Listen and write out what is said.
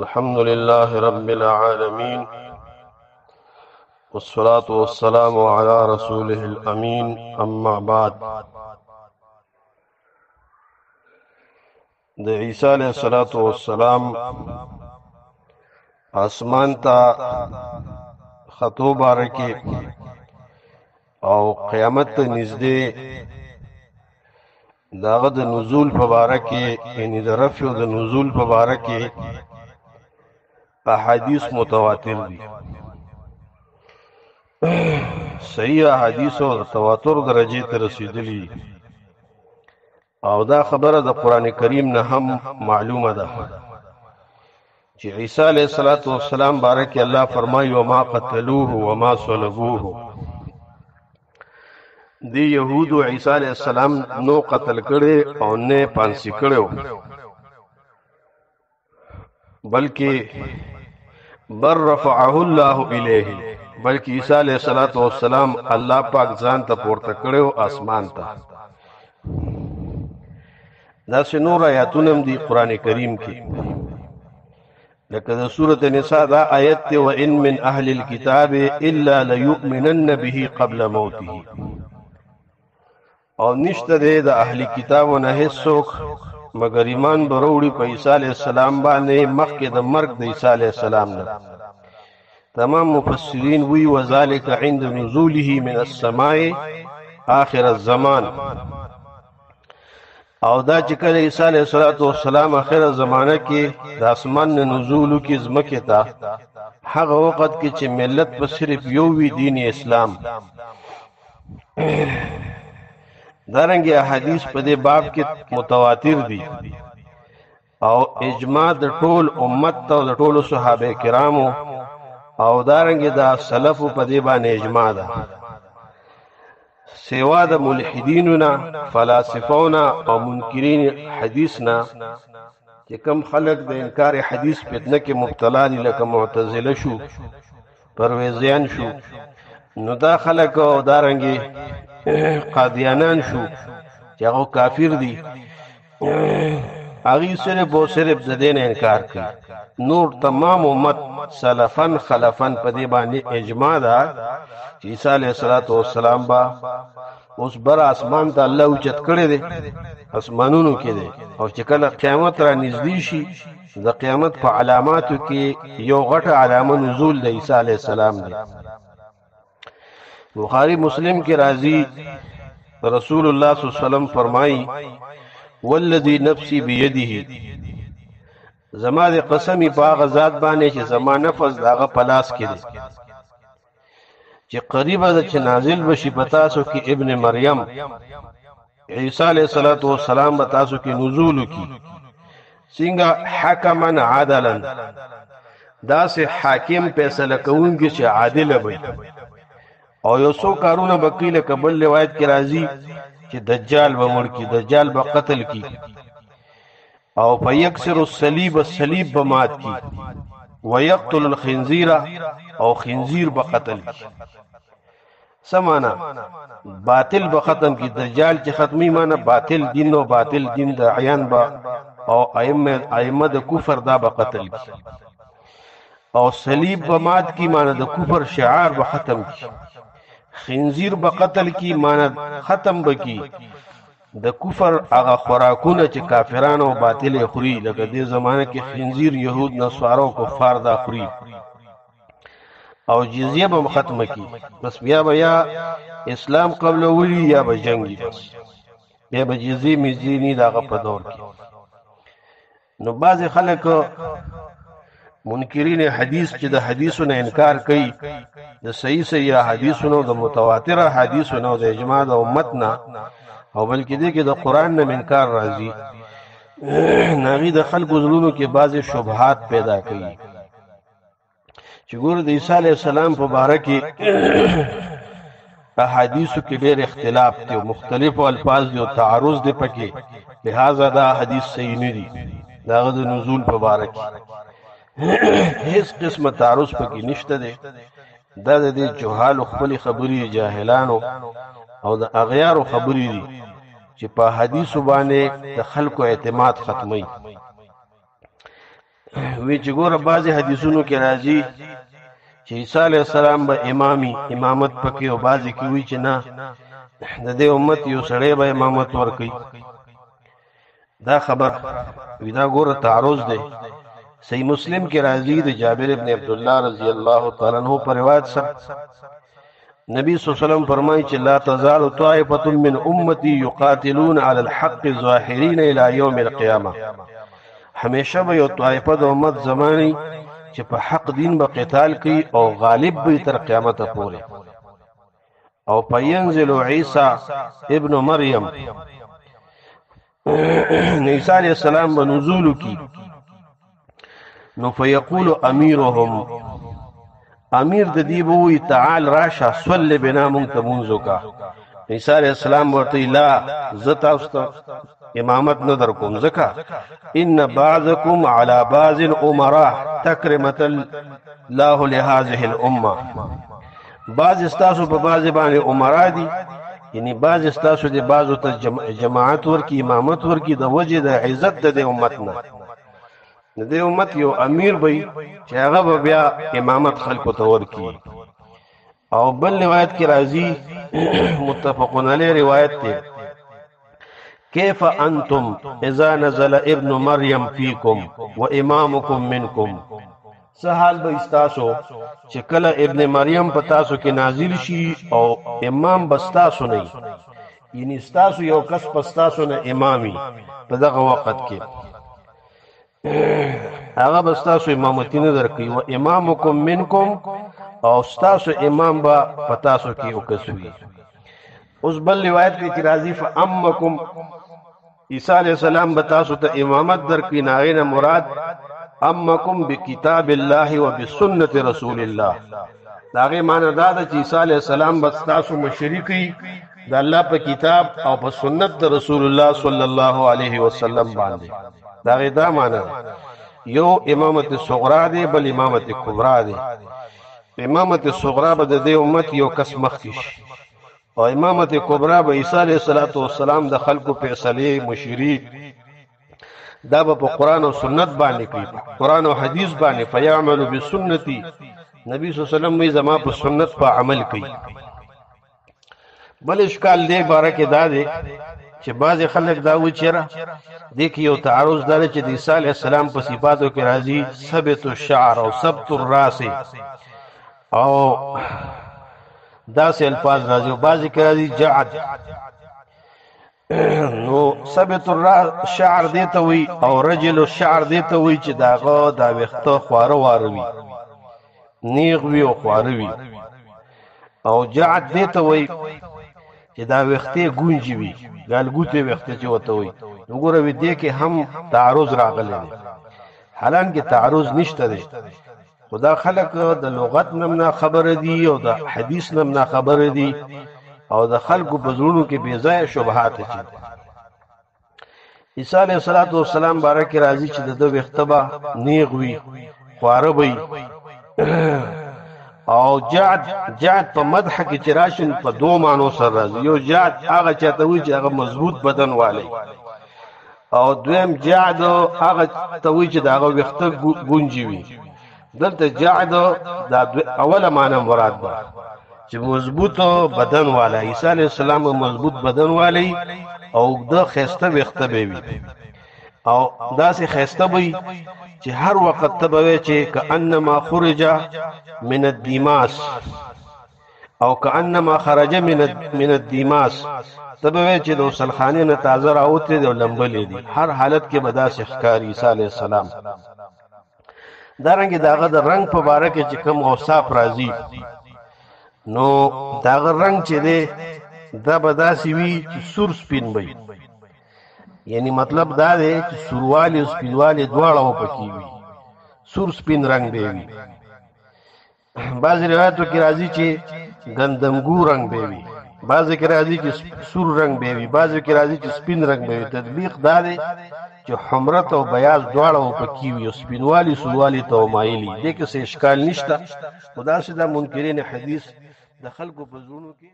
الحمد لله رب العالمين والصلاة والسلام على رسوله الأمين أما بعد د عیسی علیہ الصلوۃ والسلام اسمان تا خطو بارکی او قیامت نزدې داغه د نزول په باره کې یعنی د رفع او د نزول په باره کې احادیث متواتر دي. صحیح احادیث او تواتر درجه ته رسیدلی او دا خبره د قران کریم نه هم معلومه ده چې عیسی علیه السلام باره کې الله فرمایي وما قتلوه وما صلبوه. دی یهودو عیسی علیہ السلام نو قتل کړي او نه پانسی کړو بلکې بر رفعه الله الیه بلکې عیسی علیہ السلام الله پاک ځان ته پورته کړو اسمان ته. دا څنور آیاتونه دی قران کریم کې لکه د سورۃ النساء دا آیت ته وان من اهل الكتاب الا ليؤمنن به قبل موته او نشته د اهلی کتابو نه هیڅوک مگر ایمان بروړي په عیسی علیہ السلام باندې مخکې د مرګ د عیسی علیہ السلام نه. تمام مفسرین وی وذالک عند نزوله من السماء آخر الزمان او دا چې کله عیسی علیہ السلام اخر زمانه کې د اسمان نه نزول کې زمکه تا هغه وخت کې چې ملت په صرف یو وی دین اسلام. دارنګه احادیث په دې باب کې متواتر دي او اجماع د ټول امت او د ټول صحابه کرامو او دارنګه د سلف په دې باندې اجماع ده سوا د ملحدیننا فلاسفونا او منکرین حدیثنا چې کم خلق د انکار حدیث فتنه کې مبتلا دي لکه معتزله شو پرویزیان شو نو دا خلق او دارنګه قادیانان شو چې هغه کافر دي هغه صرف د دین انکار کوي. نور تمام امت سلفن خلفن په دې باندې اجماع ده چې عیسی علیہ السلام با اوس بر اسمان ته الله اوچت کړی دی اسمانونو کې دی او چې کله قیامت را نږدې شي د قیامت په علاماتو کې یو غټه علامه نزول د عیسی علیہ السلام دی. بخاری مسلم کی راضی رسول اللہ صلی اللہ علیہ وسلم فرمائی والذی نفسی بیده زما د قسمی باغ ذات باندې چې زما نفس داغه پلاس کې دی چې قریبه د چې نازل بشي پتاسو کې ابن مریم عیسی علیہ السلام پتاسو کې نزول کی څنګه حکما عادلا دا سه حاکم فیصله کوونکی چې عادل وي او یو څو کارونه بکیله قبل روایت کې راځي چې دجال به مړ کی دجال به قتل کی او فیکسر الصلیب به مات کی ويقتل الخنزیر او خنزیر به قتل کی. سمانا باطل به ختم کی دجال چې ختمی معنی باطل دین او باطل دین د عیان با او ائمه د کفر دا به قتل کی او صلیب به مات کی معنی د کفر شعار به ختم کی. خنزیر به قتل کی معنی ختم بکی د کفر هغه خوراکونه چې کافرانو او باطل خوري لکه دې زمانه کې خنزیر يهود نصارو کفار دا خوري او جزیه به ختم کی. بس بیا اسلام قبل ولی یا به جنگي بس بیا به جزیه مزینی داغه په دور کې. نو بعض خلک منکرین حدیث چې د حدیثونو انکار کوي د صحیح حدیثونو د متواتر حدیثونو د اجماع د امت نه او بلکې دې کې د قران نه انکار راځي ناغي د خلکو زلونو کې بعض شبهات پیدا کوي چې ګور د عیسی علیہ السلام په باره کې احادیثو کې ډېر اختلاف دي او مختلف الفاظ دي او تعارض دي پکې لہذا دا حدیث صحیح نه دي داغه د نزول په باره کې هیڅ قسمه تعارض پکې نشته دی. دا د دې جهال خپل خبري جاهلانو او د اغیارو خبري دي چې په حدیث باندې د خلکو اعتماد ختمي. وی چې ګوره بعضې حدیثونو کې راځي چې عیسی علیه السلام به امامت پکې او بعضې کې وی چې نه د دې امت یو سړی به امامت ورکوي دا خبر وی دا ګوره تعرض دی صحیح مسلم کې راځي د جابر ابن عبدالله رضی الله تعالی عنہ پر روایت سره نبی صلی الله علیه وسلم فرمایي چې لا تزال طائفة من امتی یقاتلون علی الحق ظاهرین الی یوم القیامه همیشه به یو طائفه د امت زمانی چې په حق دین به قتال کوي او غالب به تر قیامت پورې او پینزل عیسی ابن مریم عیسی علیہ السلام به نزول کی نو فیقول امیرهم امیر د دې بووی تعال راشه صلی بنا مونږ ته مونځ وکړه عیسی علیہ السلام ورته لا زه تاسو ته امامت نه در کوم ځکه ان بعضکم علی بعض امراء تکرمة الله لهذه الامه بعض استاسو په بعض باندې امرا دي یعنی بعض استاسو د بعضو ته جماعت ورکی امامت ورکی د وجه د عزت د امت نه د دې امت یو امیر وي چې هغه بیا امامت خلکو ته ورکی او بل روایت کې راځي متفقون علیه روایت دی کیف انتم اذا نزل ابن مریم فیکم و امامکم منکم سحال به استاسو چې کله ابن مریم په تاسو کې نازل شي او امام بستاسو نه یعنی استاسو یو کس پستاسو نه امامي په دغه وخت کې هغه بستاسو امامتی نه درکوي و امامکم منکم او استاسو امام با پتاسو کې وکسوي اوس بل روایت کې راځي فامکم عیسی علیہ السلام بتاسو ته امامت درکوي ناغینه مراد امکم بکتاب الله و بسنت رسول الله داغه معنی دا ده چې عیسی علیہ السلام بتاسو مشرکی د الله په کتاب او په سنت د رسول الله صلی الله علیه وسلم باندې داغه دا معنی یو امامت صغرا دی بل امامت کبرا دی امامت صغرا به د دې امت یو کس مخکش او امامت کبرا به عیسی علیہ السلام د خلقو فیصله مشری دا به په قران او سنت باندې کوي قران او حدیث باندې فیعمل بسنتی نبی صلی الله علیه وسلم زما په سنت په عمل کوي بل اشکال دی بارکه دا دی چې بعض خلک دا و چیرې د کې یو تعارض دار چې د عیسی علیہ السلام په صفاتو کې راځي ثبت الشعر او ثبت الراس او دا سه الفاظ راځي او بعض کې راځي جعد نو ثبت الشعر دیته وي او رجل الشعر دیته وي چې داغه دا وخته خواره واروي نیغ وی او خواره وي او جعد دیته وي چې دا وخته گونجي وي ګالګوته وخته چې وته وي وګوره وې دې کې هم تعارض راغلی حالانکه تعارض نشته دی خدا خلق د لغت نه خبر دي او د حدیث نه خبر دي او د خلقو په زړونو کې بے ځای شبهات دي عیسی علیہ السلام بارک راضی چې د وختبه نیغ وی خواره وي او جعد په مدح کې چې راشن په دوه معنی سره راځي یو جعد هغه چاته وي چې هغه مضبوط بدن والی او دویم جعد هغه ته وي چې هغه وخته گونجي وي دلته جعد دا اوله معنی مراد ده چې مضبوط بدن والا عیسی علیہ السلام مضبوط بدن والی او د خسته وخته به وي او داسې خسته وي چې هر وخت ته به چې کانما خرج من الدماس او کانما خرج من الدماس تبه چې د وسلخانه نه تازه راوته دی لمبلې دي هر حالت کې بداسې ښکار عیسی علیہ السلام دارنګه داغه د رنگ په باره کې چې کوم اوصاف راځي نو داغه رنگ چې دی دا بداسې وي چې سور سپین وي یعنی مطلب دا دی چې سوروالی او سپینوالی دواړه وپکې وي سور سپین رنگ دی وي بعض روایتو کې راځي چې ګندمګو رنگ دی وي بعض کې راځي چې سور رنگ دی وي بعض کې راځي چې سپین رنگ دی وي تطبیق دا دی چې حمرت او بیاض دواړه وپکې وي او سپینوالی سوروالی ته مایلي دې کې څه اشکال نشته خدا سي دا منکرین حدیث د خلکو په زړونو کې